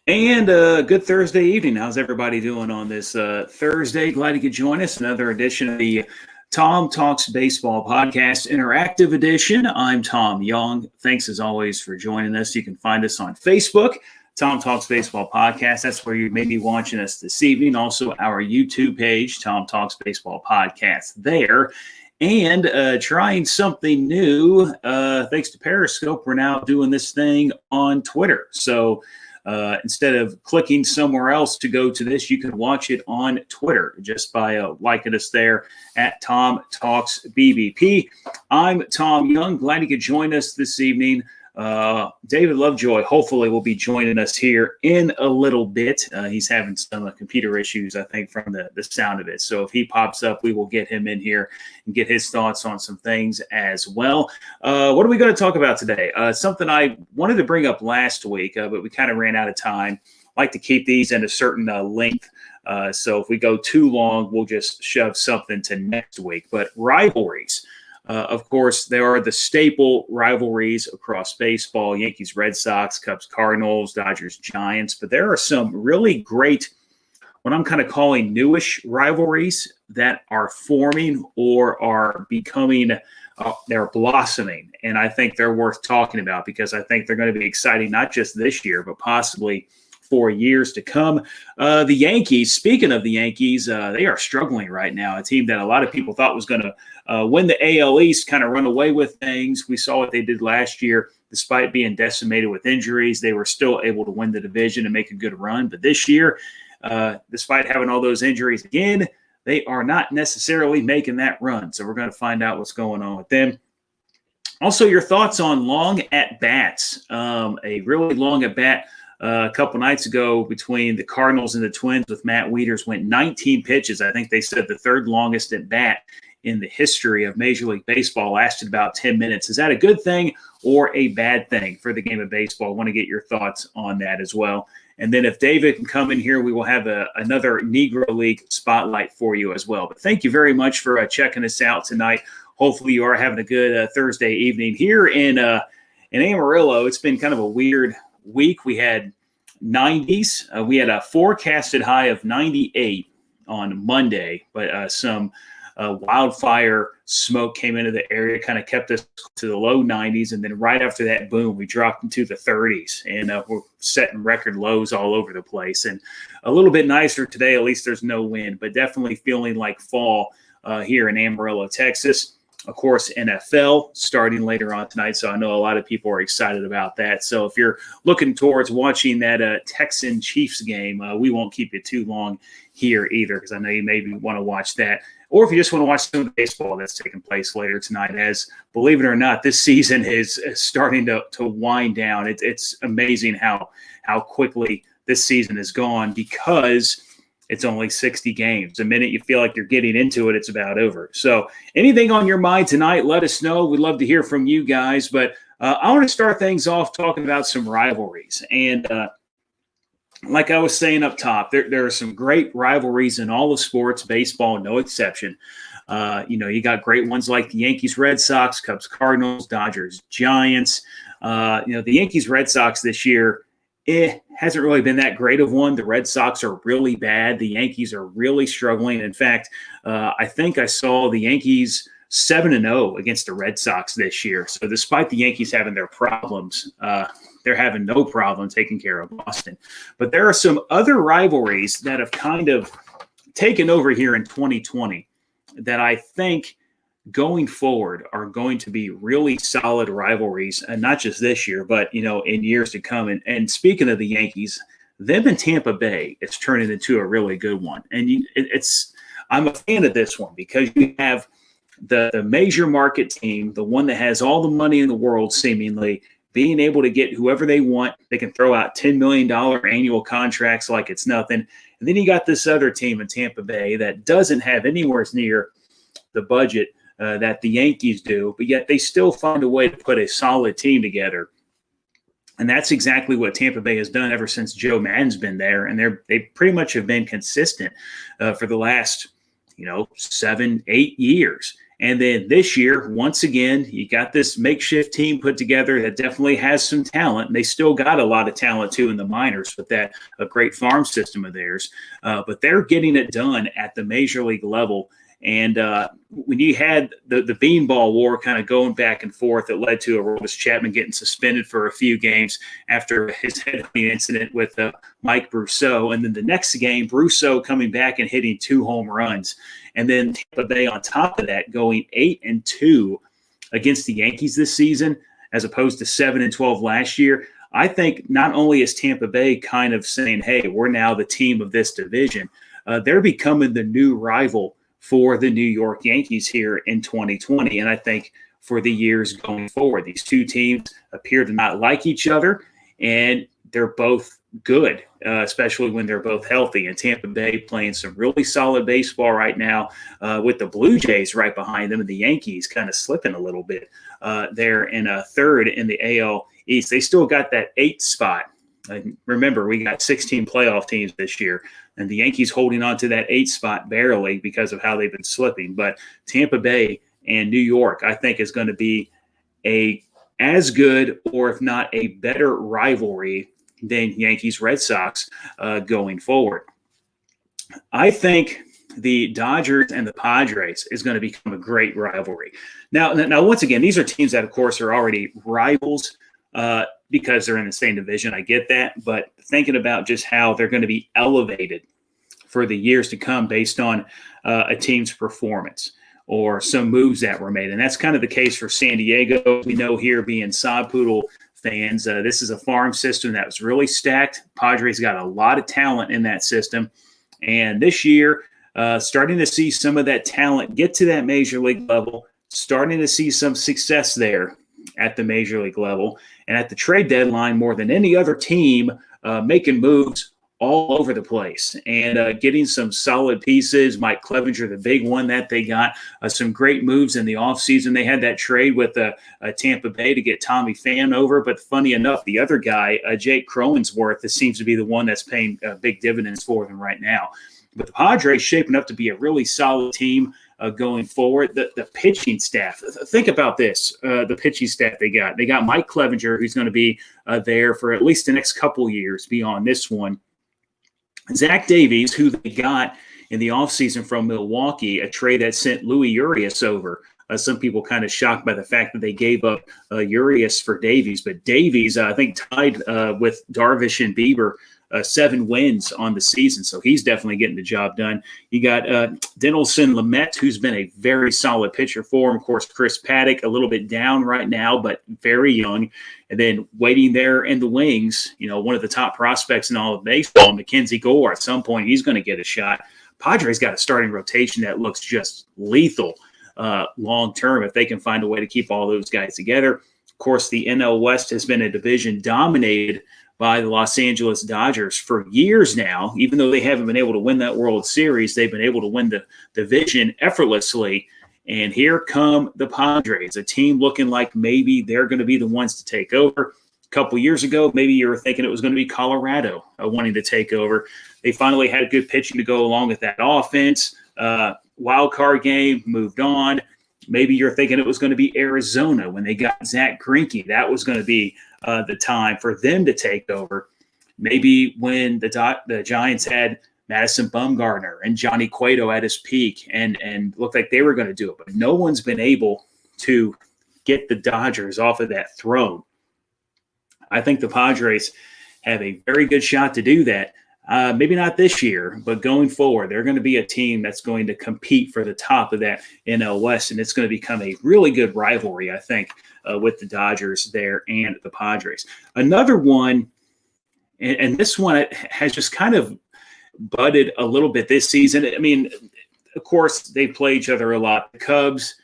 And good Thursday evening. How's everybody doing on this Thursday? Glad you could join us. Another edition of the Tom Talks Baseball Podcast Interactive Edition. I'm Tom Young. Thanks as always for joining us. You can find us on Facebook, Tom Talks Baseball Podcast. That's where you may be watching us this evening. Also, our YouTube page, Tom Talks Baseball Podcast, there. And trying something new, thanks to Periscope, we're now doing this thing on Twitter. So instead of clicking somewhere else to go to this, you can watch it on Twitter just by liking us there at Tom Talks BBP. I'm Tom Young. Glad you could join us this evening. David Lovejoy hopefully will be joining us here in a little bit. He's having some computer issues, I think, from the sound of it. So if he pops up, we will get him in here and get his thoughts on some things as well. What are we going to talk about today? Something I wanted to bring up last week, but we kind of ran out of time. I like to keep these in a certain length. So if we go too long, we'll just shove something to next week. But rivalries. Of course, there are the staple rivalries across baseball: Yankees, Red Sox, Cubs, Cardinals, Dodgers, Giants. But there are some really great, what I'm kind of calling newish rivalries that are forming or are becoming, they're blossoming. And I think they're worth talking about because I think they're going to be exciting, not just this year, but possibly for years to come. The Yankees, speaking of the Yankees, they are struggling right now. A team that a lot of people thought was going to win the AL East, kind of run away with things. We saw what they did last year. Despite being decimated with injuries, they were still able to win the division and make a good run. But this year, despite having all those injuries again, they are not necessarily making that run. So we're going to find out what's going on with them. Also, your thoughts on long at-bats. A really long at-bat a couple nights ago between the Cardinals and the Twins with Matt Wieters went 19 pitches. I think they said the third longest at bat in the history of Major League Baseball, lasted about 10 minutes. Is that a good thing or a bad thing for the game of baseball? I want to get your thoughts on that as well. And then if David can come in here, we will have another Negro League spotlight for you as well. But thank you very much for checking us out tonight. Hopefully you are having a good Thursday evening here in Amarillo. It's been kind of a weird week. We had 90s. We had a forecasted high of 98 on Monday, but some wildfire smoke came into the area, kind of kept us to the low 90s. And then right after that, boom, we dropped into the 30s, and we're setting record lows all over the place. And a little bit nicer today. At least there's no wind, but definitely feeling like fall here in Amarillo, Texas. Of course, NFL starting later on tonight, so I know a lot of people are excited about that. So if you're looking towards watching that Texan-Chiefs game, we won't keep you too long here either, because I know you maybe want to watch that. Or if you just want to watch some of the baseball that's taking place later tonight, as, believe it or not, this season is starting to wind down. It's amazing how quickly this season is gone, because it's only 60 games. The minute you feel like you're getting into it, it's about over. So anything on your mind tonight, let us know. We'd love to hear from you guys. But I want to start things off talking about some rivalries. And like I was saying up top, there are some great rivalries in all of sports, baseball, no exception. You got great ones like the Yankees, Red Sox, Cubs, Cardinals, Dodgers, Giants. The Yankees, Red Sox this year, it hasn't really been that great of one. The Red Sox are really bad. The Yankees are really struggling. In fact, I think I saw the Yankees 7-0 against the Red Sox this year. So despite the Yankees having their problems, they're having no problem taking care of Boston. But there are some other rivalries that have kind of taken over here in 2020 that I think going forward are going to be really solid rivalries, and not just this year, but in years to come. And speaking of the Yankees, them in Tampa Bay, it's turning into a really good one. And I'm a fan of this one because you have the major market team, the one that has all the money in the world, seemingly being able to get whoever they want. They can throw out $10 million annual contracts like it's nothing. And then you got this other team in Tampa Bay that doesn't have anywhere near the budget that the Yankees do, but yet they still find a way to put a solid team together. And that's exactly what Tampa Bay has done ever since Joe Maddon's been there. And they pretty much have been consistent for the last 7-8 years. And then this year, once again, you got this makeshift team put together that definitely has some talent. And they still got a lot of talent, too, in the minors with that a great farm system of theirs. But they're getting it done at the major league level. And when you had the beanball war kind of going back and forth, it led to Aroldis Chapman getting suspended for a few games after his head-hitting incident with Mike Brousseau. And then the next game, Brousseau coming back and hitting 2 home runs. And then Tampa Bay on top of that going 8-2 against the Yankees this season, as opposed to 7-12 last year. I think not only is Tampa Bay kind of saying, hey, we're now the team of this division, they're becoming the new rival for the New York Yankees here in 2020. And I think for the years going forward, these two teams appear to not like each other, and they're both good, especially when they're both healthy. And Tampa Bay playing some really solid baseball right now with the Blue Jays right behind them, and the Yankees kind of slipping a little bit there in a third in the AL East. They still got that 8th spot. Remember, we got 16 playoff teams this year, and the Yankees holding on to that 8th spot barely because of how they've been slipping. But Tampa Bay and New York, I think, is going to be as good, or if not a better rivalry than Yankees-Red Sox going forward. I think the Dodgers and the Padres is going to become a great rivalry. Now, once again, these are teams that, of course, are already rivals because they're in the same division. I get that. But thinking about just how they're going to be elevated for the years to come based on a team's performance or some moves that were made. And that's kind of the case for San Diego. We know here, being Sod Poodle fans, this is a farm system that was really stacked. Padres got a lot of talent in that system. And this year, starting to see some of that talent get to that major league level, starting to see some success there at the major league level. And at the trade deadline, more than any other team, making moves all over the place and getting some solid pieces. Mike Clevenger, the big one that they got, some great moves in the offseason. They had that trade with Tampa Bay to get Tommy Pham over. But funny enough, the other guy, Jake Cronenworth, this seems to be the one that's paying big dividends for them right now. But the Padres shaping up to be a really solid team going forward. The pitching staff, think about this, the pitching staff they got. They got Mike Clevenger, who's going to be there for at least the next couple years beyond this one. Zach Davies, who they got in the offseason from Milwaukee, a trade that sent Louis Urias over. Some people kind of shocked by the fact that they gave up Urias for Davies. But Davies, I think, tied with Darvish and Bieber 7 wins on the season. So he's definitely getting the job done. You got Dinelson Lamet, who's been a very solid pitcher for him. Of course, Chris Paddock, a little bit down right now, but very young. And then waiting there in the wings, one of the top prospects in all of baseball, Mackenzie Gore. At some point, he's going to get a shot. Padres got a starting rotation that looks just lethal long term if they can find a way to keep all those guys together. Of course, the NL West has been a division dominated by the Los Angeles Dodgers for years now. Even though they haven't been able to win that World Series, they've been able to win the division effortlessly. And here come the Padres, a team looking like maybe they're going to be the ones to take over. A couple years ago, maybe you were thinking it was going to be Colorado wanting to take over. They finally had good pitching to go along with that offense. Wild card game, moved on. Maybe you're thinking it was going to be Arizona when they got Zach Greinke. That was going to be the time for them to take over. Maybe when the Giants had Madison Bumgarner and Johnny Cueto at his peak and looked like they were going to do it. But no one's been able to get the Dodgers off of that throne. I think the Padres have a very good shot to do that. Maybe not this year, but going forward, they're going to be a team that's going to compete for the top of that NL West, and it's going to become a really good rivalry, I think, with the Dodgers there and the Padres. Another one, and this one has just kind of budded a little bit this season. I mean, of course, they play each other a lot, the Cubs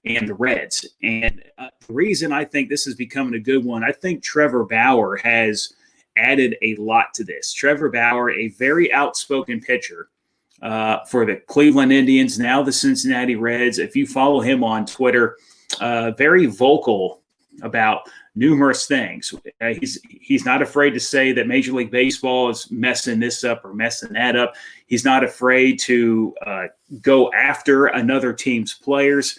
and the Reds. And the reason I think this is becoming a good one, I think Trevor Bauer has added a lot to this. Trevor Bauer, a very outspoken pitcher for the Cleveland Indians, now the Cincinnati Reds. If you follow him on Twitter, very vocal about numerous things. He's not afraid to say that Major League Baseball is messing this up or messing that up. He's not afraid to go after another team's players.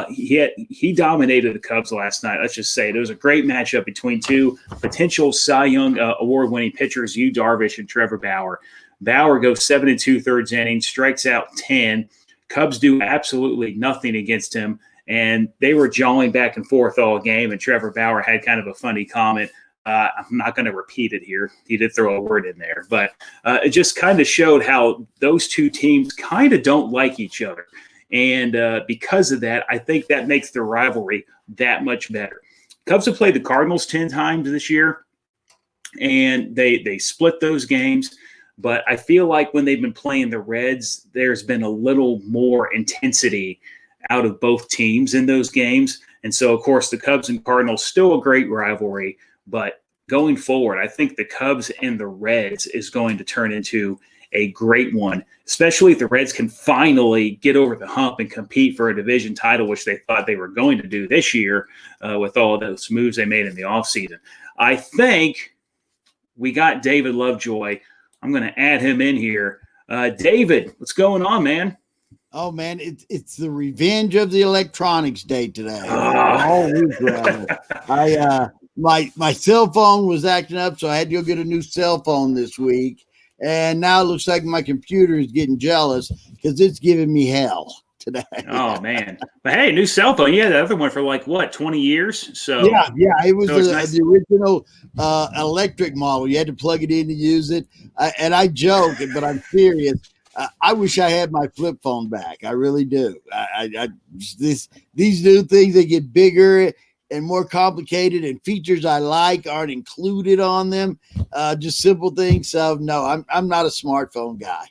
He dominated the Cubs last night. Let's just say it was a great matchup between two potential Cy Young award-winning pitchers, Yu Darvish and Trevor Bauer. Bauer goes 7 2/3 innings, strikes out 10. Cubs do absolutely nothing against him. And they were jawing back and forth all game, and Trevor Bauer had kind of a funny comment. I'm not going to repeat it here. He did throw a word in there. But it just kind of showed how those two teams kind of don't like each other. And because of that, I think that makes the rivalry that much better. Cubs have played the Cardinals 10 times this year, and they split those games. But I feel like when they've been playing the Reds, there's been a little more intensity out of both teams in those games. And so, of course, the Cubs and Cardinals, still a great rivalry. But going forward, I think the Cubs and the Reds is going to turn into a great one, especially if the Reds can finally get over the hump and compete for a division title, which they thought they were going to do this year with all of those moves they made in the offseason. I think we got David Lovejoy. I'm going to add him in here. David, what's going on, man? Oh man, it's the revenge of the electronics day today. Always, my cell phone was acting up, so I had to go get a new cell phone this week. And now it looks like my computer is getting jealous because it's giving me hell today. Oh man. But hey, new cell phone. Yeah, the other one for like what, 20 years? So yeah, it was nice. the original electric model. You had to plug it in to use it. And I joke, but I'm serious. I wish I had my flip phone back. I really do. These new things, they get bigger and more complicated, and features I like aren't included on them. Just simple things. So no, I'm not a smartphone guy.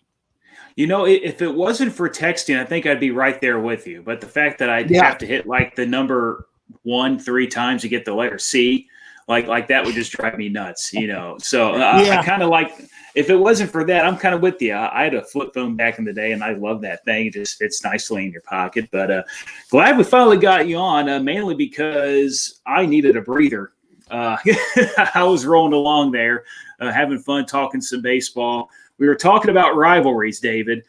You know, if it wasn't for texting, I think I'd be right there with you. But the fact that I'd have to hit like the number 1 3 times to get the letter C, like that would just drive me nuts, you know. So I kind of like, if it wasn't for that, I'm kind of with you. I had a flip phone back in the day, and I love that thing. It just fits nicely in your pocket. But glad we finally got you on, mainly because I needed a breather. I was rolling along there, having fun talking some baseball. We were talking about rivalries, David.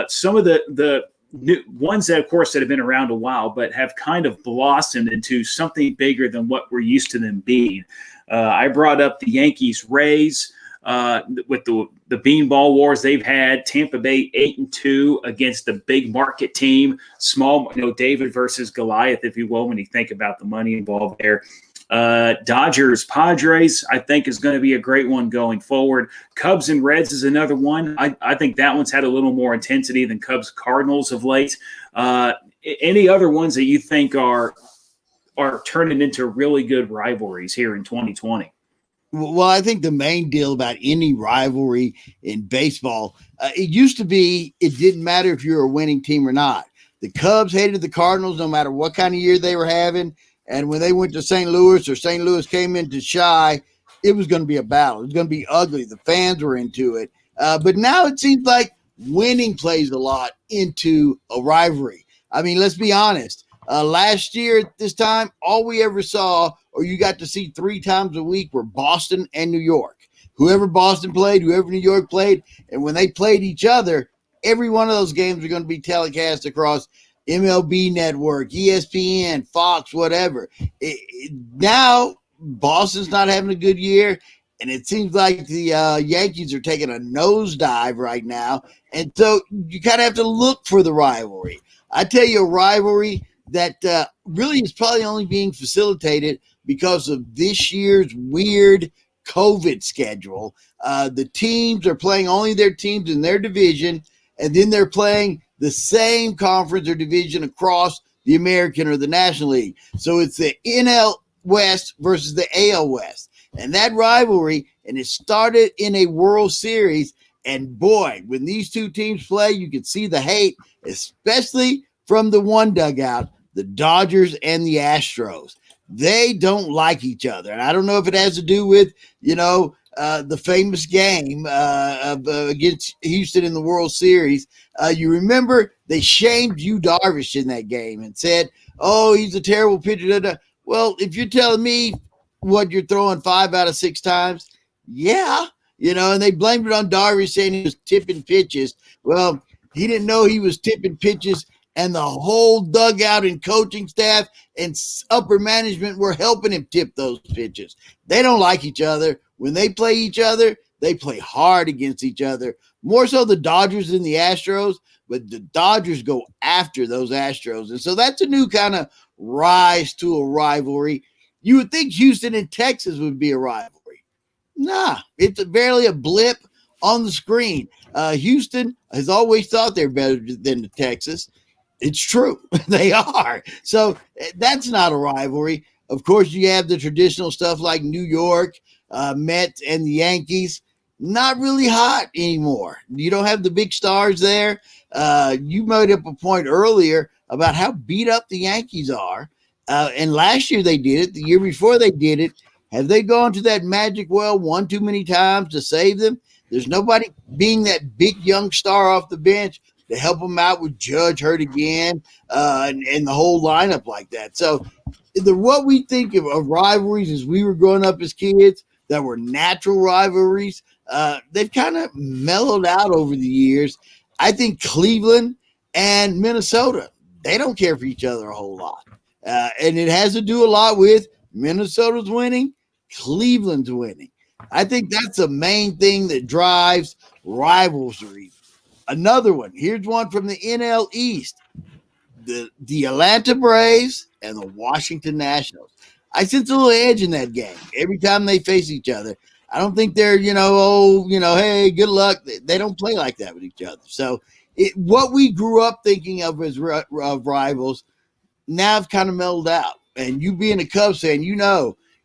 Some of the new ones that, of course, that have been around a while, but have kind of blossomed into something bigger than what we're used to them being. I brought up the Yankees-Rays. With the beanball wars they've had, Tampa Bay 8-2 against the big market team, small, David versus Goliath, if you will, when you think about the money involved there. Dodgers, Padres, I think is going to be a great one going forward. Cubs and Reds is another one. I think that one's had a little more intensity than Cubs Cardinals of late. Any other ones that you think are turning into really good rivalries here in 2020? Well, I think the main deal about any rivalry in baseball, it used to be it didn't matter if you're a winning team or not. The Cubs hated the Cardinals no matter what kind of year they were having. And when they went to St. Louis or St. Louis came into Chi, it was going to be a battle. It was going to be ugly. The fans were into it. But now it seems like winning plays a lot into a rivalry. I mean, let's be honest. Last year at this time, all we ever saw, or you got to see 3 times a week, were Boston and New York. Whoever Boston played, whoever New York played, and when they played each other, every one of those games are going to be telecast across MLB Network, ESPN, Fox, whatever. Now, Boston's not having a good year, and it seems like the Yankees are taking a nosedive right now, and so you kind of have to look for the rivalry. I tell you, a rivalry that really is probably only being facilitated because of this year's weird COVID schedule. The teams are playing only their teams in their division, and then they're playing the same conference or division across the American or the National League. So it's the NL West versus the AL West. And that rivalry, and it started in a World Series, and boy, when these two teams play, you can see the hate, especially from the one dugout, the Dodgers and the Astros. They don't like each other. And I don't know if it has to do with, the famous game against Houston in the World Series. You remember they shamed Yu Darvish in that game and said, oh, he's a terrible pitcher. Well, if you're telling me what you're throwing 5 out of 6 times, yeah, and they blamed it on Darvish saying he was tipping pitches. Well, he didn't know he was tipping pitches, and the whole dugout and coaching staff and upper management were helping him tip those pitches. They don't like each other. When they play each other, they play hard against each other. More so the Dodgers than the Astros, but the Dodgers go after those Astros. And so that's a new kind of rise to a rivalry. You would think Houston and Texas would be a rivalry. Nah, it's barely a blip on the screen. Houston has always thought they're better than the Texas. It's true. They are. So that's not a rivalry. Of course, you have the traditional stuff like New York, Mets, and the Yankees. Not really hot anymore. You don't have the big stars there. You made up a point earlier about how beat up the Yankees are. And last year they did it. The year before they did it. Have they gone to that magic well one too many times to save them? There's nobody being that big young star off the bench to help them out with Judge hurt again and the whole lineup like that. So what we think of rivalries as we were growing up as kids that were natural rivalries, they've kind of mellowed out over the years. I think Cleveland and Minnesota, they don't care for each other a whole lot. And it has to do a lot with Minnesota's winning, Cleveland's winning. I think that's the main thing that drives rivalry. Another one, here's one from the NL East. The Atlanta Braves and the Washington Nationals. I sense a little edge in that game every time they face each other. I don't think they're, hey, good luck. They don't play like that with each other. So what we grew up thinking of as rivals now have kind of mellowed out. And you being a Cubs fan,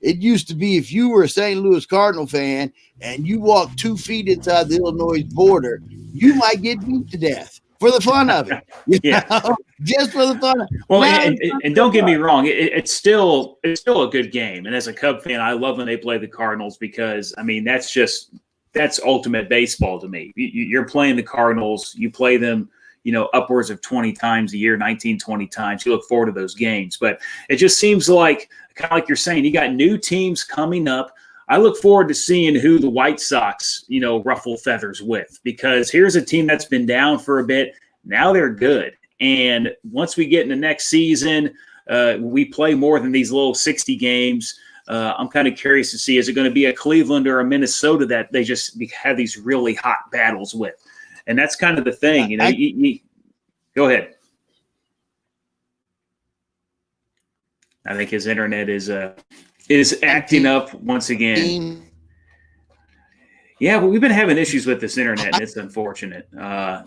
it used to be if you were a St. Louis Cardinal fan and you walked 2 feet inside the Illinois border, you might get beat to death for the fun of it. Just for the fun of it. Well, and don't get me wrong, it's still a good game. And as a Cub fan, I love when they play the Cardinals because, that's ultimate baseball to me. You're playing the Cardinals, you play them, upwards of 20 times a year, 19, 20 times. You look forward to those games. But it just seems like, kind of like you're saying, you got new teams coming up. I look forward to seeing who the White Sox, ruffle feathers with, because here's a team that's been down for a bit. Now they're good. And once we get into next season, we play more than these little 60 games. I'm kind of curious to see, is it going to be a Cleveland or a Minnesota that they just have these really hot battles with? And that's kind of the thing. Go ahead. I think his internet is acting up once again. Yeah, but we've been having issues with this internet, and it's unfortunate.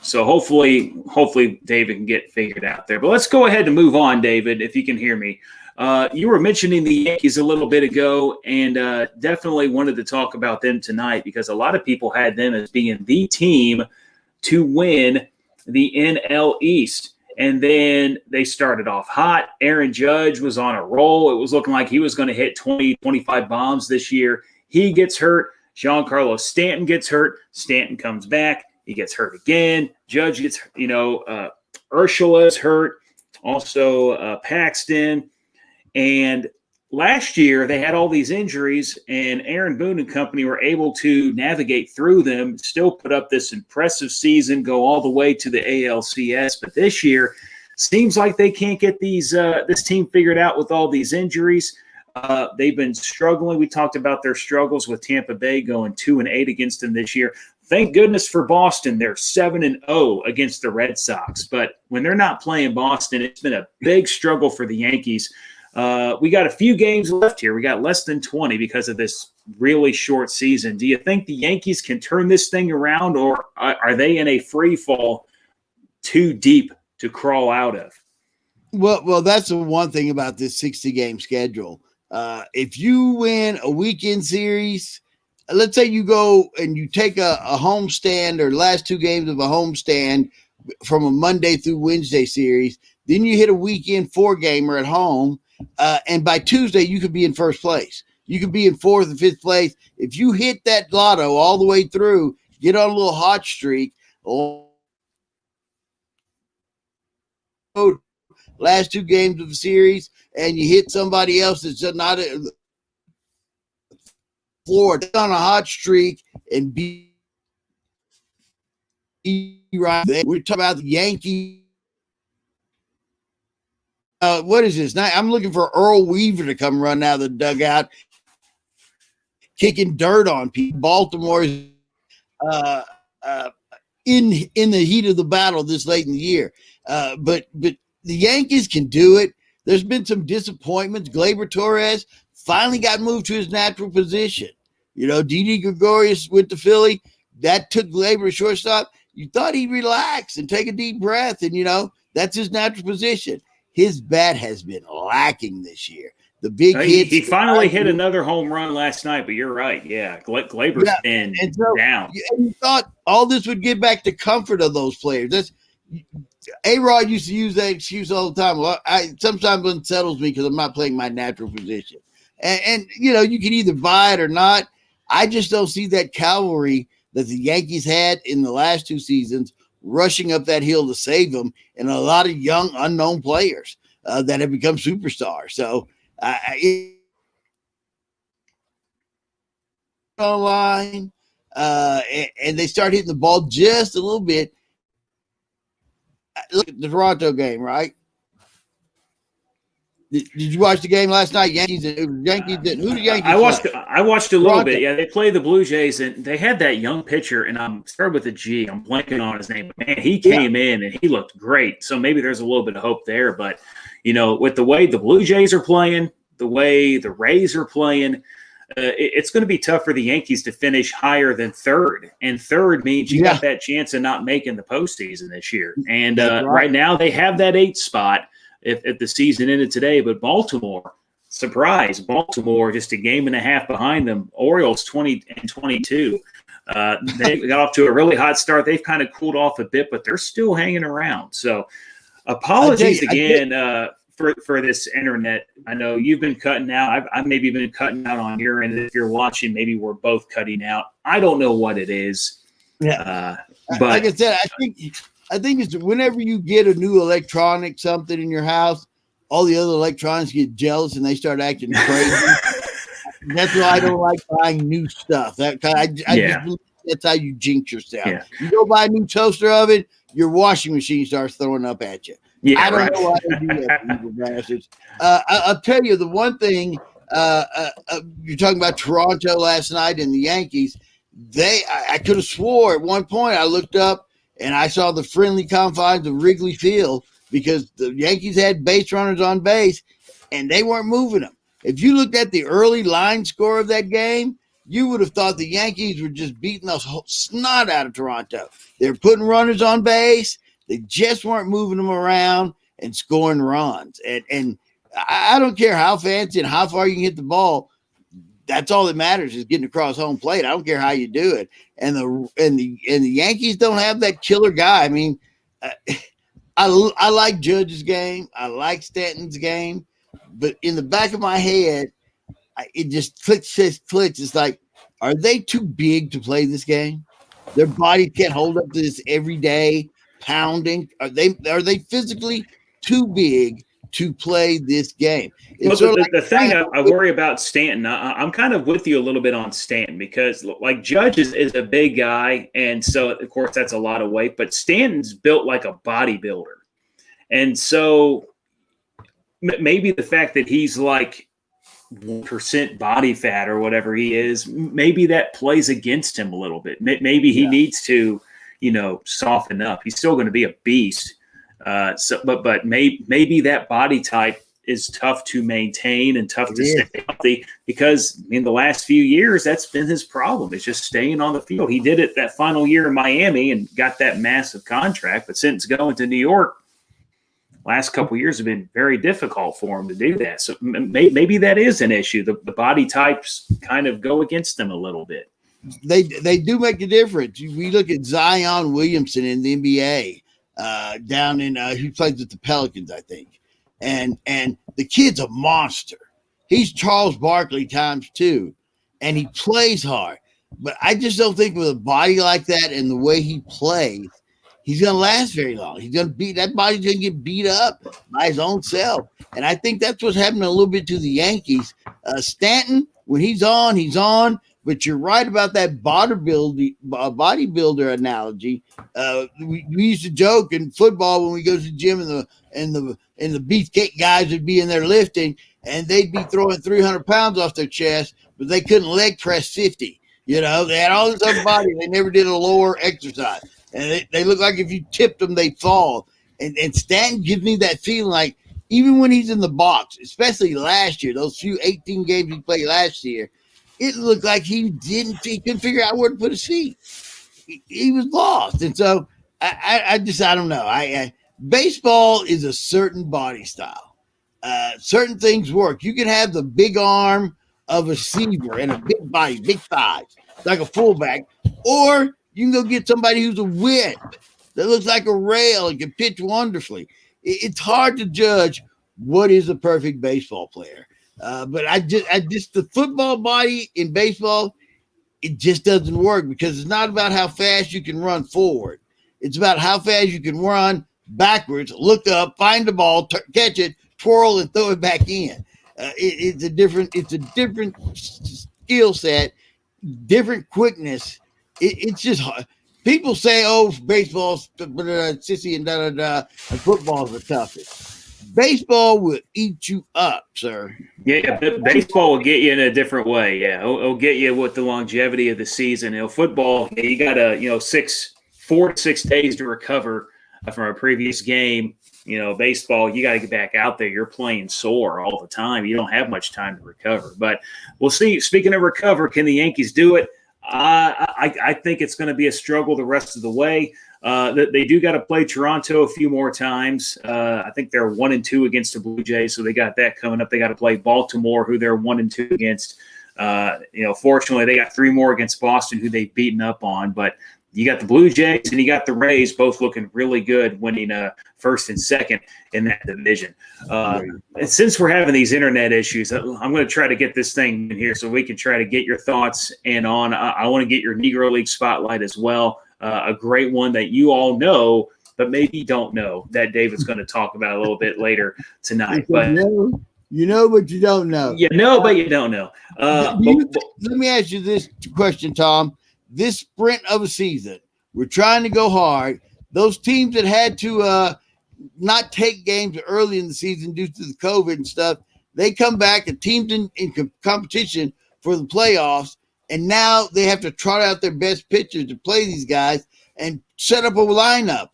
So hopefully David can get figured out there. But let's go ahead and move on, David, if you can hear me. You were mentioning the Yankees a little bit ago, and definitely wanted to talk about them tonight because a lot of people had them as being the team to win the NL East. And then they started off hot. Aaron Judge was on a roll. It was looking like he was going to hit 20, 25 bombs this year. He gets hurt. Giancarlo Stanton gets hurt. Stanton comes back. He gets hurt again. Judge gets, Urshela's hurt. Also Paxton. And last year they had all these injuries, and Aaron Boone and company were able to navigate through them, still put up this impressive season, go all the way to the ALCS. But this year seems like they can't get this team figured out with all these injuries. They've been struggling. We talked about their struggles with Tampa Bay going 2-8 against them this year. Thank goodness for Boston. They're 7-0 against the Red Sox. But when they're not playing Boston, it's been a big struggle for the Yankees. We got a few games left here. We got less than 20 because of this really short season. Do you think the Yankees can turn this thing around, or are they in a free fall too deep to crawl out of? Well, that's the one thing about this 60-game schedule. If you win a weekend series, let's say you go and you take a homestand or last 2 games of a homestand from a Monday through Wednesday series, then you hit a weekend 4-gamer at home. And by Tuesday, you could be in first place. You could be in 4th and 5th place. If you hit that lotto all the way through, get on a little hot streak, last 2 games of the series, and you hit somebody else that's not a floor on a hot streak and be right there. We're talking about the Yankees. What is this? Now, I'm looking for Earl Weaver to come run out of the dugout, kicking dirt on people. Baltimore's in the heat of the battle this late in the year. But the Yankees can do it. There's been some disappointments. Gleyber Torres finally got moved to his natural position. Didi Gregorius went to Philly. That took Gleyber to shortstop. You thought he'd relax and take a deep breath, and that's his natural position. His bat has been lacking this year. The big hits. He finally hit another home run last night, but you're right. Yeah, Gleyber's been down. And you thought all this would get back to comfort of those players. A-Rod used to use that excuse all the time. Well, sometimes it unsettles me because I'm not playing my natural position. And you can either buy it or not. I just don't see that cavalry that the Yankees had in the last 2 seasons rushing up that hill to save them, and a lot of young, unknown players that have become superstars. So online, and they start hitting the ball just a little bit. Look at the Toronto game, right? Did you watch the game last night? Yankees. Who the Yankees? I watched a little bit. Yeah, they played the Blue Jays, and they had that young pitcher, and I'm started with a G. I'm blanking on his name. But man, he came in and he looked great. So maybe there's a little bit of hope there. But with the way the Blue Jays are playing, the way the Rays are playing, it's going to be tough for the Yankees to finish higher than third. And third means you got that chance of not making the postseason this year. And right now they have that 8th spot. If the season ended today, but Baltimore, surprise, Baltimore just a game and a half behind them. Orioles 20-22. They got off to a really hot start. They've kind of cooled off a bit, but they're still hanging around. So apologies again for this internet. I know you've been cutting out. I've maybe been cutting out on your end. If you're watching, maybe we're both cutting out. I don't know what it is. Yeah. But like I said, I think it's whenever you get a new electronic something in your house, all the other electronics get jealous and they start acting crazy. That's why I don't like buying new stuff. I just believe that's how you jinx yourself. Yeah. You go buy a new toaster oven, your washing machine starts throwing up at you. Yeah, I don't know why they do that, evil bastards. I'll tell you the one thing. You're talking about Toronto last night and the Yankees. I could have swore at one point I looked up and I saw the friendly confines of Wrigley Field because the Yankees had base runners on base and they weren't moving them. If you looked at the early line score of that game, you would have thought the Yankees were just beating the snot out of Toronto. They were putting runners on base. They just weren't moving them around and scoring runs. And I don't care how fancy and how far you can hit the ball. That's all that matters is getting across home plate. I don't care how you do it. And the Yankees don't have that killer guy. I mean, I like Judge's game. I like Stanton's game. But in the back of my head, it just clicks. It's like, are they too big to play this game? Their body can't hold up to this every day pounding. Are they physically too big to play this game? Well, the thing I worry about Stanton, I'm kind of with you a little bit on Stanton because, like, Judge is a big guy, and so, of course, that's a lot of weight. But Stanton's built like a bodybuilder. And so maybe the fact that he's like 1% body fat or whatever he is, maybe that plays against him a little bit. Maybe he needs to, soften up. He's still going to be a beast. But maybe that body type is tough to maintain and tough to stay healthy because in the last few years, that's been his problem. It's just staying on the field. He did it that final year in Miami and got that massive contract. But since going to New York, last couple of years have been very difficult for him to do that. So maybe that is an issue. The body types kind of go against them a little bit. They do make a difference. We look at Zion Williamson in the NBA. Down in he plays with the Pelicans, I think, and the kid's a monster. He's Charles Barkley times 2, and he plays hard. But I just don't think with a body like that and the way he plays, he's going to last very long. That body's going to get beat up by his own self. And I think that's what's happening a little bit to the Yankees. Stanton, when he's on. But you're right about that bodybuilder analogy. We used to joke in football when we go to the gym and the beefcake guys would be in there lifting and they'd be throwing 300 pounds off their chest, but they couldn't leg press 50. You know, they had all this other body. They never did a lower exercise. And they look like if you tipped them, they'd fall. And Stanton gives me that feeling like even when he's in the box, especially last year, those few 18 games he played last year, it looked like he couldn't figure out where to put his feet. He was lost. And so I don't know. Baseball is a certain body style. Certain things work. You can have the big arm of a receiver and a big body, big thighs, like a fullback, or you can go get somebody who's a whip that looks like a rail and can pitch wonderfully. It's hard to judge what is a perfect baseball player. But I just the football body in baseball, it just doesn't work because it's not about how fast you can run forward. It's about how fast you can run backwards, look up, find the ball, catch it, twirl, and throw it back in. It's a different skill set, different quickness. It's just hard. People say, "Oh, baseball's sissy and and football's the toughest." Baseball will eat you up, sir. Yeah, baseball will get you in a different way. Yeah, it'll get you with the longevity of the season. Football, you got 4 to 6 days to recover from a previous game. Baseball, you got to get back out there. You're playing sore all the time. You don't have much time to recover. But we'll see. Speaking of recover, can the Yankees do it? I think it's going to be a struggle the rest of the way. They do got to play Toronto a few more times. I think they're 1-2 against the Blue Jays, so they got that coming up. They got to play Baltimore, who they're 1-2 against. Fortunately, they got 3 more against Boston, who they've beaten up on. But you got the Blue Jays and you got the Rays, both looking really good, winning first and second in that division. And since we're having these internet issues, I'm going to try to get this thing in here so we can try to get your thoughts and on. I want to get your Negro League spotlight as well. A great one that you all know, but maybe don't know, that David's going to talk about a little bit later tonight. But you know, but you don't know. You know, but you don't know. Let me ask you this question, Tom. This sprint of a season, we're trying to go hard. Those teams that had to not take games early in the season due to the COVID and stuff, they come back and teams in competition for the playoffs. And now they have to trot out their best pitchers to play these guys and set up a lineup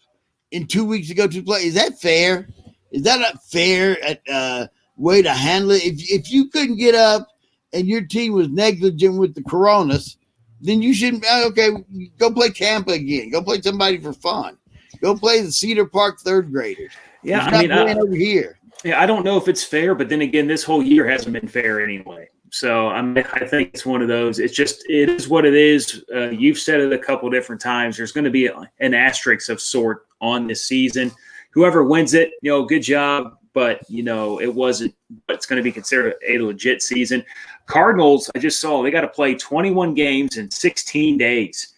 in 2 weeks to go to play. Is that fair? Is that a fair way to handle it? If you couldn't get up and your team was negligent with the Coronas, then you shouldn't. Okay, go play Tampa again. Go play somebody for fun. Go play the Cedar Park third graders. Yeah, over here. Yeah, I don't know if it's fair, but then again, this whole year hasn't been fair anyway. So I think it's one of those. It is what it is. You've said it a couple different times. There's going to be an asterisk of sort on this season. Whoever wins it, good job. But it wasn't. But it's going to be considered a legit season. Cardinals, I just saw they got to play 21 games in 16 days,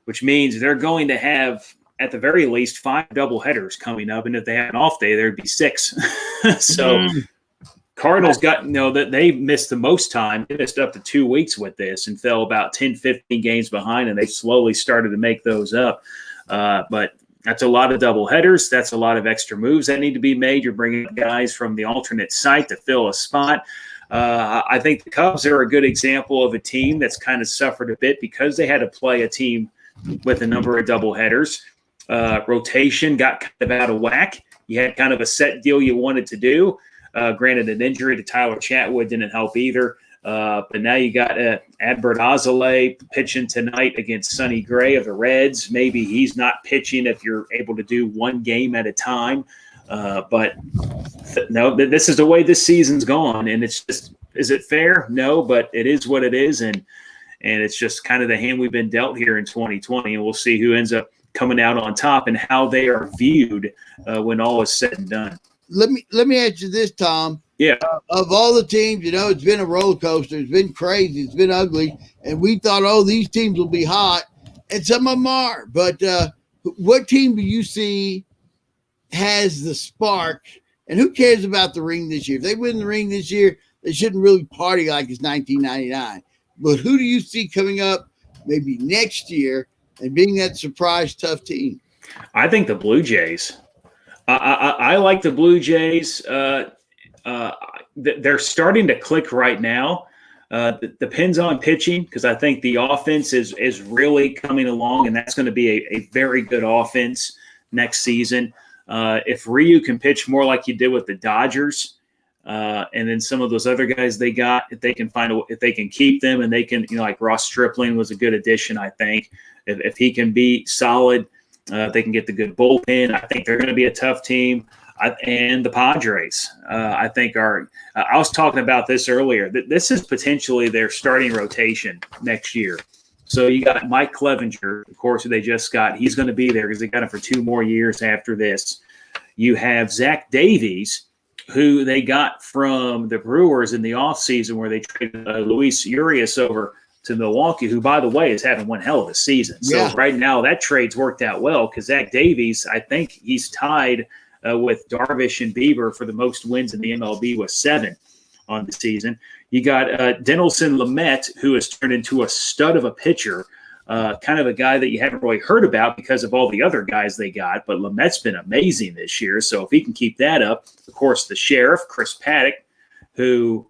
which means they're going to have at the very least 5 doubleheaders coming up, and if they have an off day, there'd be 6. So. Cardinals got, that they missed the most time. They missed up to 2 weeks with this and fell about 10, 15 games behind, and they slowly started to make those up. But that's a lot of double headers. That's a lot of extra moves that need to be made. You're bringing guys from the alternate site to fill a spot. I think the Cubs are a good example of a team that's kind of suffered a bit because they had to play a team with a number of double headers. Rotation got kind of out of whack. You had kind of a set deal you wanted to do. Granted, an injury to Tyler Chatwood didn't help either. But now you got Adbert Alzolay pitching tonight against Sonny Gray of the Reds. Maybe he's not pitching if you're able to do one game at a time. But this is the way this season's gone. And it's just, is it fair? No, but it is what it is. And it's just kind of the hand we've been dealt here in 2020. And we'll see who ends up coming out on top and how they are viewed when all is said and done. Let me ask you this, Tom. Yeah. Of all the teams, it's been a roller coaster. It's been crazy. It's been ugly. And we thought, these teams will be hot. And some of them are. But what team do you see has the spark? And who cares about the ring this year? If they win the ring this year, they shouldn't really party like it's 1999. But who do you see coming up maybe next year and being that surprise tough team? I think the Blue Jays. I like the Blue Jays. They're starting to click right now. Depends on pitching, because I think the offense is really coming along, and that's going to be a very good offense next season. If Ryu can pitch more like he did with the Dodgers, and then some of those other guys they got, if they can keep them, and they can, like Ross Stripling was a good addition, I think. If he can be solid, they can get the good bullpen. I think they're going to be a tough team. And the Padres, I think, are. I was talking about this earlier. This is potentially their starting rotation next year. So you got Mike Clevenger, of course, who they just got. He's going to be there because they got him for 2 more years after this. You have Zach Davies, who they got from the Brewers in the offseason, where they traded Luis Urias over to Milwaukee, who, by the way, is having one hell of a season. So right now that trade's worked out well, because Zach Davies, I think he's tied with Darvish and Bieber for the most wins in the MLB with 7 on the season. You got Dinelson Lamet, who has turned into a stud of a pitcher, kind of a guy that you haven't really heard about because of all the other guys they got, but Lamet's been amazing this year. So if he can keep that up, of course, the Sheriff, Chris Paddock, who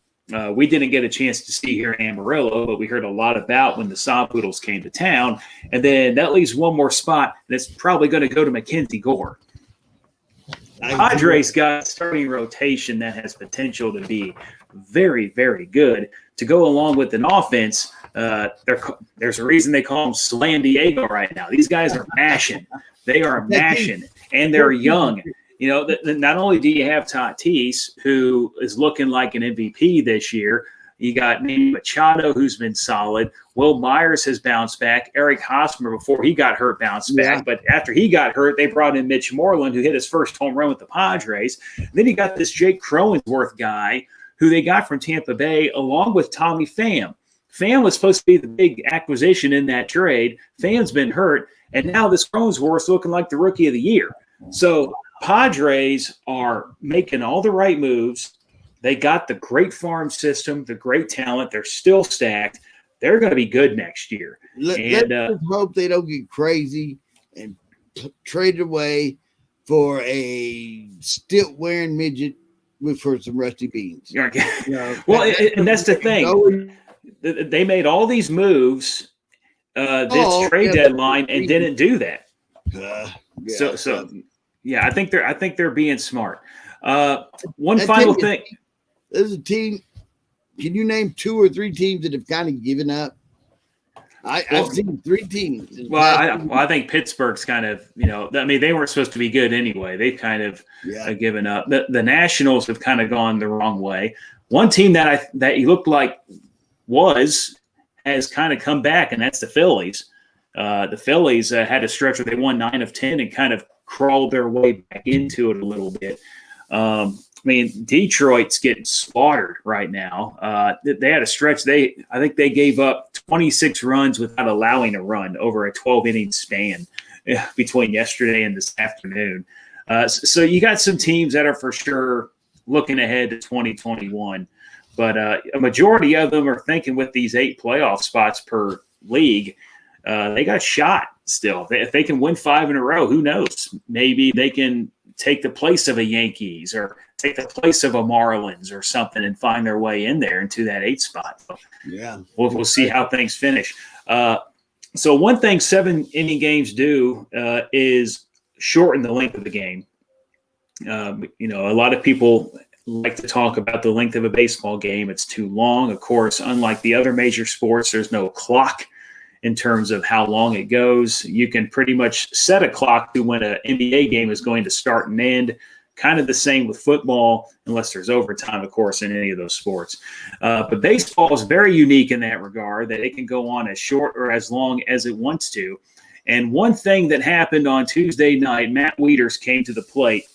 we didn't get a chance to see here in Amarillo, but we heard a lot about when the Sob Poodles came to town. And then that leaves one more spot, and it's probably going to go to Mackenzie Gore. Padres got a starting rotation that has potential to be very, very good. To go along with an offense, there's a reason they call them Slan Diego right now. These guys are mashing. They are mashing, and they're young. Not only do you have Tatis, who is looking like an MVP this year, you got Manny Machado, who's been solid. Will Myers has bounced back. Eric Hosmer, before he got hurt, bounced back. But after he got hurt, they brought in Mitch Moreland, who hit his first home run with the Padres. Then you got this Jake Cronenworth guy, who they got from Tampa Bay, along with Tommy Pham. Pham was supposed to be the big acquisition in that trade. Pham's been hurt, and now this Cronenworth's looking like the rookie of the year. So Padres are making all the right moves. They got the great farm system, the great talent. They're still stacked. They're going to be good next year. Let's hope they don't get crazy and trade it away for a stilt-wearing midget for some rusty beans. Well, and that's the thing. They made all these moves this trade deadline and didn't do that. I think they're being smart. One final thing. There's a team. Can you name 2 or 3 teams that have kind of given up? I've seen 3 teams. Well, I think Pittsburgh's kind of, they weren't supposed to be good anyway. They've kind of given up. The Nationals have kind of gone the wrong way. One team that you looked like has kind of come back, and that's the Phillies. The Phillies had a stretch where they won 9 of 10 and kind of crawled their way back into it a little bit. Detroit's getting slaughtered right now. They had a stretch. I think they gave up 26 runs without allowing a run over a 12-inning span between yesterday and this afternoon. So you got some teams that are for sure looking ahead to 2021. But a majority of them are thinking with these 8 playoff spots per league, they got shot still. If they can win 5 in a row, who knows? Maybe they can take the place of a Yankees or take the place of a Marlins or something and find their way in there into that 8 spot. We'll see how things finish. So one thing 7-inning games do is shorten the length of the game. A lot of people like to talk about the length of a baseball game. It's too long. Of course, unlike the other major sports, there's no clock in terms of how long it goes. You can pretty much set a clock to when an NBA game is going to start and end. Kind of the same with football, unless there's overtime, of course, in any of those sports. But baseball is very unique in that regard, that it can go on as short or as long as it wants to. And one thing that happened on Tuesday night, Matt Wieters came to the plate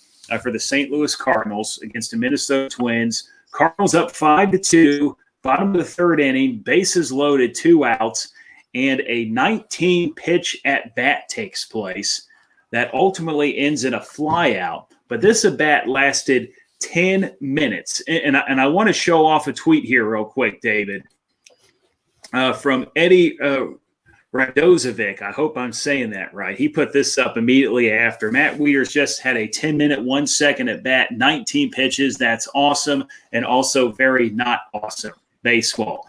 for the St. Louis Cardinals against the Minnesota Twins. Cardinals up 5-2, bottom of the 3rd inning, bases loaded, 2 outs, and a 19-pitch at-bat takes place. that ultimately ends in a flyout. But this at bat lasted 10 minutes. And I want to show off a tweet here real quick, David, from Eddie Radozovic. I hope I'm saying that right. He put this up immediately after. Matt Wieters just had a 10-minute, 1 second at bat, 19 pitches. That's awesome, and also very not awesome baseball.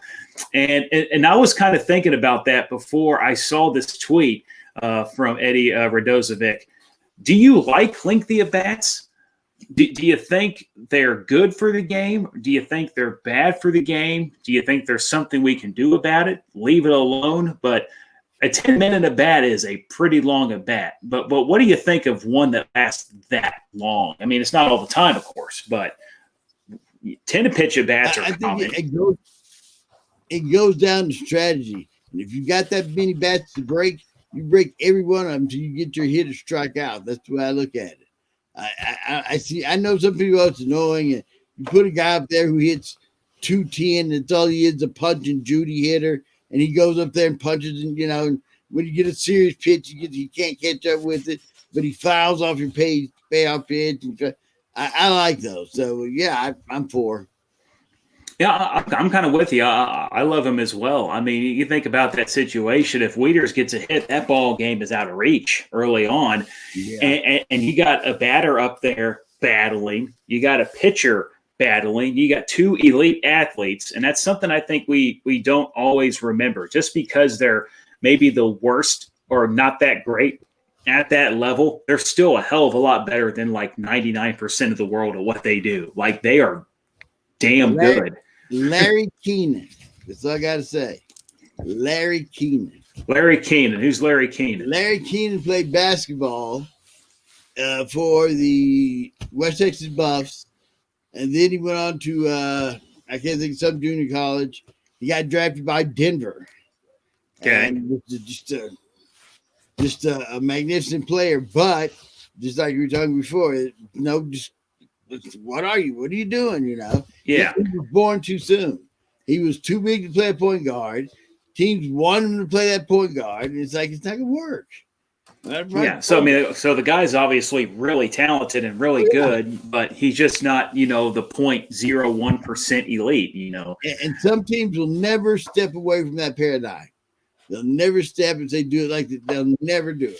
And I was kind of thinking about that before I saw this tweet from Eddie Radozovic. Do you like lengthy at bats? Do you think they're good for the game? Do you think they're bad for the game? Do you think there's something we can do about it? Leave it alone. But a 10-minute at bat is a pretty long at bat. But what do you think of one that lasts that long? I mean, it's not all the time, of course, but 10 pitch at bats are common. It goes down to strategy. And if you got that many bats to break, you break every one of them until you get your hitter strike out. That's the way I look at it. I see. I know some people it's annoying, and you put a guy up there who hits 210, and it's all he is, a punch and Judy hitter, and he goes up there and punches, and and when you get a serious pitch, you can't catch up with it, but he fouls off your payoff pitch. And I like those. So yeah, I'm for. Yeah, I'm kind of with you. I love him as well. I mean, you think about that situation. If Wieters gets a hit, that ball game is out of reach early on. Yeah. And you got a batter up there battling. You got a pitcher battling. You got two elite athletes. And that's something I think we don't always remember. Just because they're maybe the worst or not that great at that level, they're still a hell of a lot better than like 99% of the world at what they do. Like, they are damn good. Larry Keenan. That's all I got to say. Larry Keenan. Larry Keenan. Who's Larry Keenan? Larry Keenan played basketball for the West Texas Buffs. And then he went on to, I can't think of some junior college. He got drafted by Denver. Okay. And just a magnificent player. But just like we were talking before, what are you? What are you doing? Yeah. He was born too soon. He was too big to play a point guard. Teams want him to play that point guard, and it's not going to work. Yeah. So the guy's obviously really talented and really good, but he's just not, the 0.01% elite. And some teams will never step away from that paradigm. They'll never step and say do it like that. They'll never do it.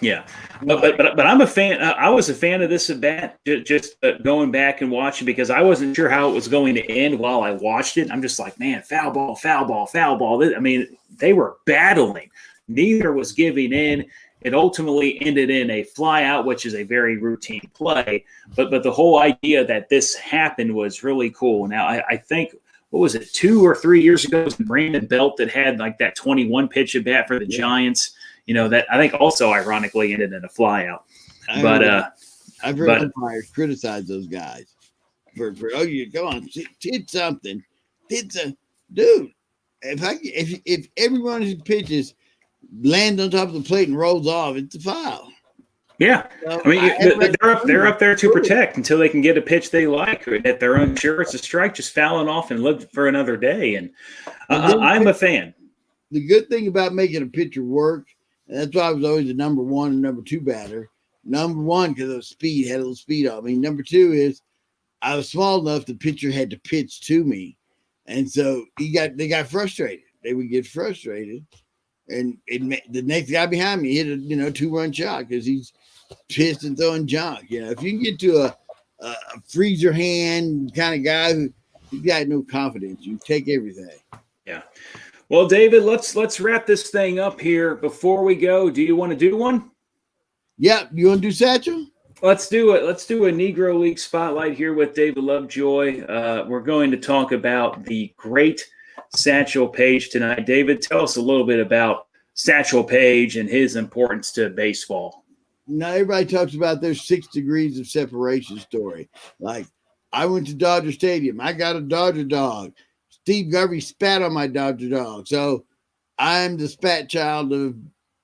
Yeah, but I'm a fan. I was a fan of this at bat, just going back and watching, because I wasn't sure how it was going to end while I watched it. I'm just like, man, foul ball, foul ball, foul ball. I mean, they were battling. Neither was giving in. It ultimately ended in a flyout, which is a very routine play. But the whole idea that this happened was really cool. Now, I think, what was it, 2 or 3 years ago, it was Brandon Belt that had like that 21 pitch at bat for the Giants. That I think also ironically ended in a flyout. I've heard umpires criticize those guys for you go on, hit something. Dude. If every one of his pitches lands on top of the plate and rolls off, it's a foul. Yeah, so, I mean they're up there to protect until they can get a pitch they like, or that they're unsure it's a strike, just fouling off and live for another day. And I'm a fan. The good thing about making a pitcher work. And that's why I was always the number 1 and number 2 batter. Number 1, because of speed, had a little speed on me. Number 2 is I was small enough the pitcher had to pitch to me. And so they got frustrated. They would get frustrated. And the next guy behind me hit a 2-run shot because he's pissed and throwing junk. If you can get to a freeze your hand kind of guy who's got no confidence, you take everything. Yeah. Well, David, let's wrap this thing up here. Before we go, do you want to do one? Yeah, you want to do Satchel? Let's do it. Let's do a Negro League spotlight here with David Lovejoy. We're going to talk about the great Satchel Paige tonight. David, tell us a little bit about Satchel Paige and his importance to baseball. Now, everybody talks about their 6 degrees of separation story. Like, I went to Dodger Stadium. I got a Dodger dog. Steve Garvey spat on my Dodger dog. So I'm the spat child of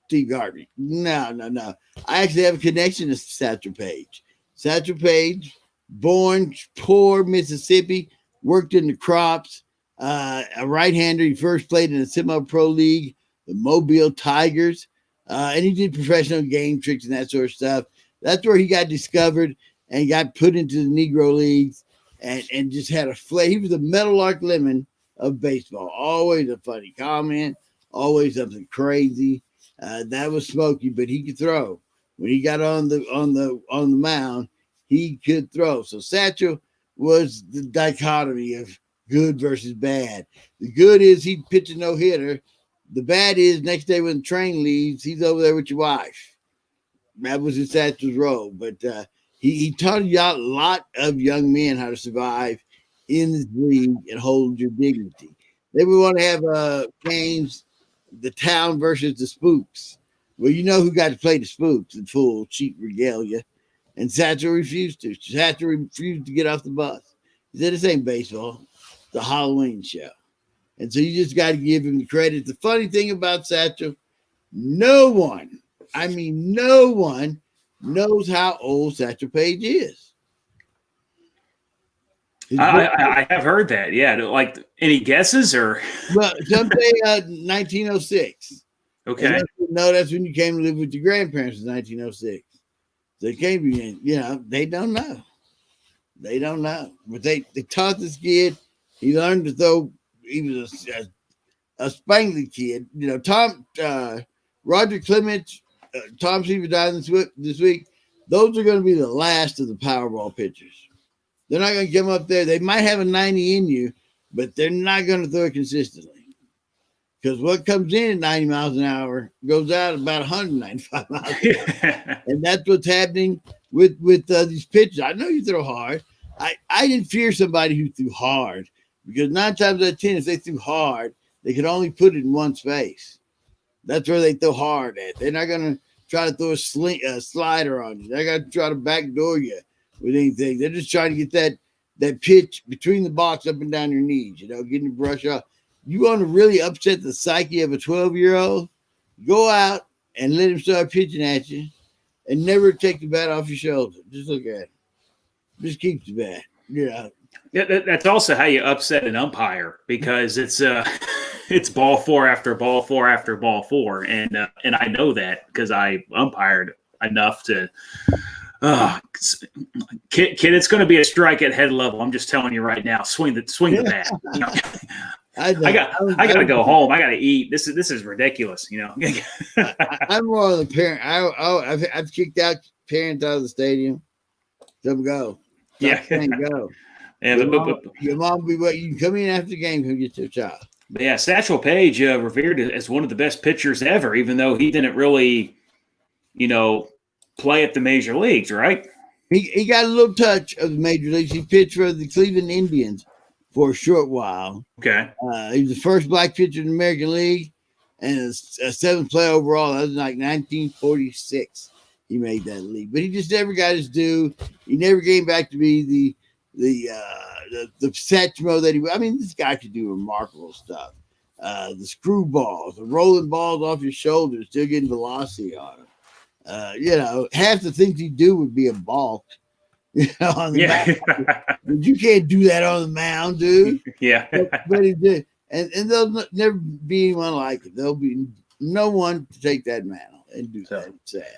Steve Garvey. No. I actually have a connection to Satchel Paige. Satchel Paige, born poor Mississippi, worked in the crops, a right-hander. He first played in the semi-pro league, the Mobile Tigers. And he did professional game tricks and that sort of stuff. That's where he got discovered and got put into the Negro leagues and just had a flavor. He was the Meadowlark Lemon of baseball. Always a funny comment, always something crazy. That was Smokey, but he could throw. When he got on the mound, he could throw. So Satchel was the dichotomy of good versus bad. The good is he'd pitch a no-hitter. The bad is next day when the train leaves, he's over there with your wife. That was his Satchel's role. But he taught a lot of young men how to survive in this league and hold your dignity. Then we want to have games, the town versus the spooks. Well, you know who got to play the spooks in full cheap regalia. And Satchel refused to. Satchel refused to get off the bus. He said, this ain't baseball. It's a Halloween show. And so you just got to give him the credit. The funny thing about Satchel, no one knows how old Satchel Paige is. I have heard that. Yeah. Like, any guesses or? Well, some say 1906. Okay. No, that's when you came to live with your grandparents in 1906. They came in, they don't know. They don't know. But they taught this kid. He learned to throw. He was a spangly kid. Roger Clemens, Tom Seaver died this week. Those are going to be the last of the Powerball pitchers. They're not going to come up there. They might have a 90 in you, but they're not going to throw it consistently. Because what comes in at 90 miles an hour goes out about 195 miles an hour. And that's what's happening with these pitchers. I know you throw hard. I didn't fear somebody who threw hard because 9 times out of 10, if they threw hard, they could only put it in one space. That's where they throw hard at. They're not going to try to throw a slider on you. They're going to try to backdoor you with anything. They're just trying to get that pitch between the box up and down your knees, getting the brush off. You want to really upset the psyche of a 12-year-old? Go out and let him start pitching at you and never take the bat off your shoulder. Just look at him. Just keep the bat. Yeah, that's also how you upset an umpire because it's ball 4 after ball 4 after ball 4, and I know that because I umpired enough to. Kid, it's going to be a strike at head level. I'm just telling you right now. Swing the bat. I got to go home. I got to eat. This is ridiculous. I'm more of the parent. I've kicked out parents out of the stadium. Let them go. Go. Yeah, your mom be what you can come in after the game. Come get your child. But yeah, Satchel Paige revered as one of the best pitchers ever, even though he didn't really, play at the major leagues, right? He got a little touch of the major leagues. He pitched for the Cleveland Indians for a short while. Okay. He was the first black pitcher in the American League and a 7th player overall. That was like 1946. He made that league, but he just never got his due. He never came back to be the Satchmo that he. I mean, this guy could do remarkable stuff. The screwballs, the rolling balls off your shoulders, still getting velocity on him. Half the things he'd do would be a balk. On the mound. But you can't do that on the mound, dude. Yeah. but he did. And there'll never be anyone like it. There'll be no one to take that mantle and do that. It's sad.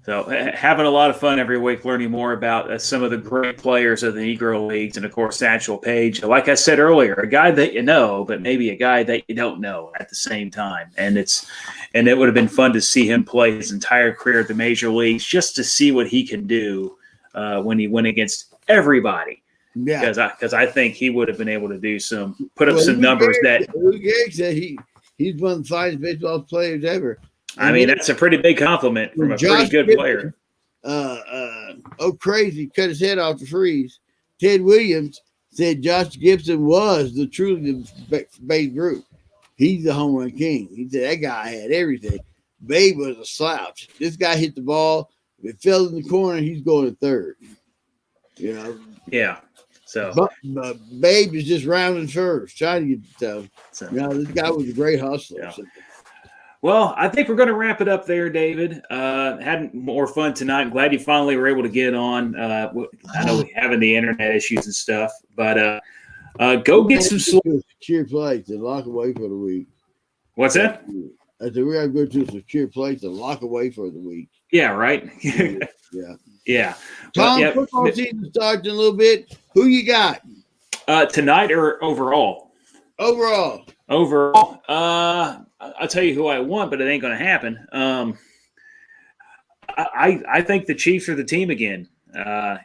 So having a lot of fun every week, learning more about some of the great players of the Negro Leagues, and of course Satchel Paige. Like I said earlier, a guy that you know, but maybe a guy that you don't know at the same time. And it would have been fun to see him play his entire career at the major leagues, just to see what he can do when he went against everybody. Yeah, because I think he would have been able to put up some numbers that. Lou Gehrig said he's one of the finest baseball players ever. I mean, that's a pretty big compliment from a pretty good player. Crazy, cut his head off to freeze. Ted Williams said Josh Gibson was the truly Babe Ruth. He's the home run king. He said that guy had everything. Babe was a slouch. This guy hit the ball. If it fell in the corner, he's going to third. Yeah. So but Babe is just rounding first, trying to get the toe. This guy was a great hustler. Yeah. Well, I think we're going to wrap it up there, David. Had more fun tonight. I'm glad you finally were able to get on. I know we're having the internet issues and stuff, but go get some sleep. Secure place and lock away for the week. What's that? I said, we got to go to a secure place to lock away for the week. Yeah, right. Yeah. Yeah. Tom, Well, football season starts in a little bit. Who you got? Tonight or overall? Overall. Overall, I'll tell you who I want, but it ain't going to happen. I think the Chiefs are the team again.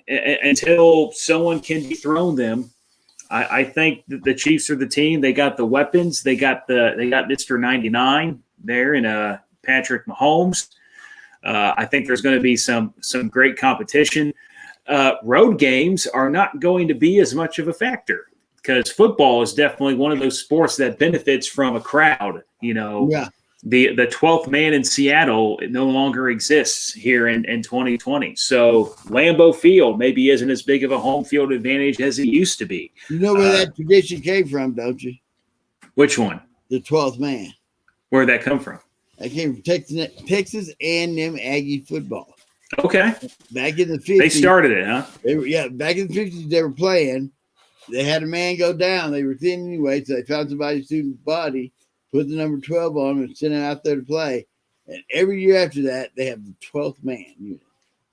Until someone can dethrone them, I think that the Chiefs are the team. They got the weapons. They got Mr. 99 there in Patrick Mahomes. I think there's going to be some great competition. Road games are not going to be as much of a factor because football is definitely one of those sports that benefits from a crowd. Yeah. The 12th man in Seattle no longer exists here in 2020. So Lambeau Field maybe isn't as big of a home field advantage as it used to be. You know where that tradition came from, don't you? Which one? The 12th man. Where'd that come from? That came from Texas A&M Aggie football. Okay. Back in the 50s. They started it, huh? Back in the 50s, they were playing. They had a man go down. They were thin anyway, so they found somebody's student's body, put the number 12 on him, and sent him out there to play. And every year after that, they have the 12th man unit.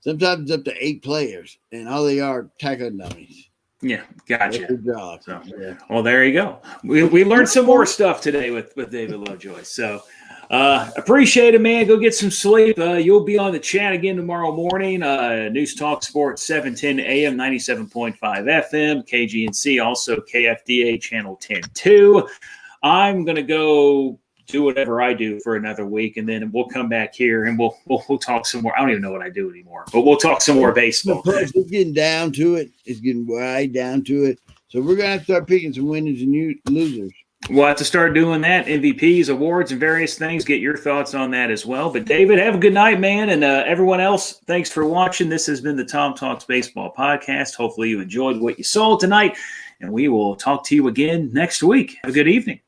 Sometimes it's up to 8 players, and all they are tackle dummies. Yeah, gotcha. Good job. So, well, there you go. We learned some more stuff today with David Lovejoy. So appreciate it, man. Go get some sleep. You'll be on the chat again tomorrow morning. News Talk Sports, 710 AM, 97.5 FM, KGNC, also KFDA channel 10.2. I'm going to go do whatever I do for another week, and then we'll come back here and we'll talk some more. I don't even know what I do anymore, but we'll talk some more baseball. It's getting down to it. It's getting right down to it. So we're going to have to start picking some winners and losers. We'll have to start doing that, MVPs, awards, and various things. Get your thoughts on that as well. But, David, have a good night, man. And everyone else, thanks for watching. This has been the Tom Talks Baseball Podcast. Hopefully you enjoyed what you saw tonight, and we will talk to you again next week. Have a good evening.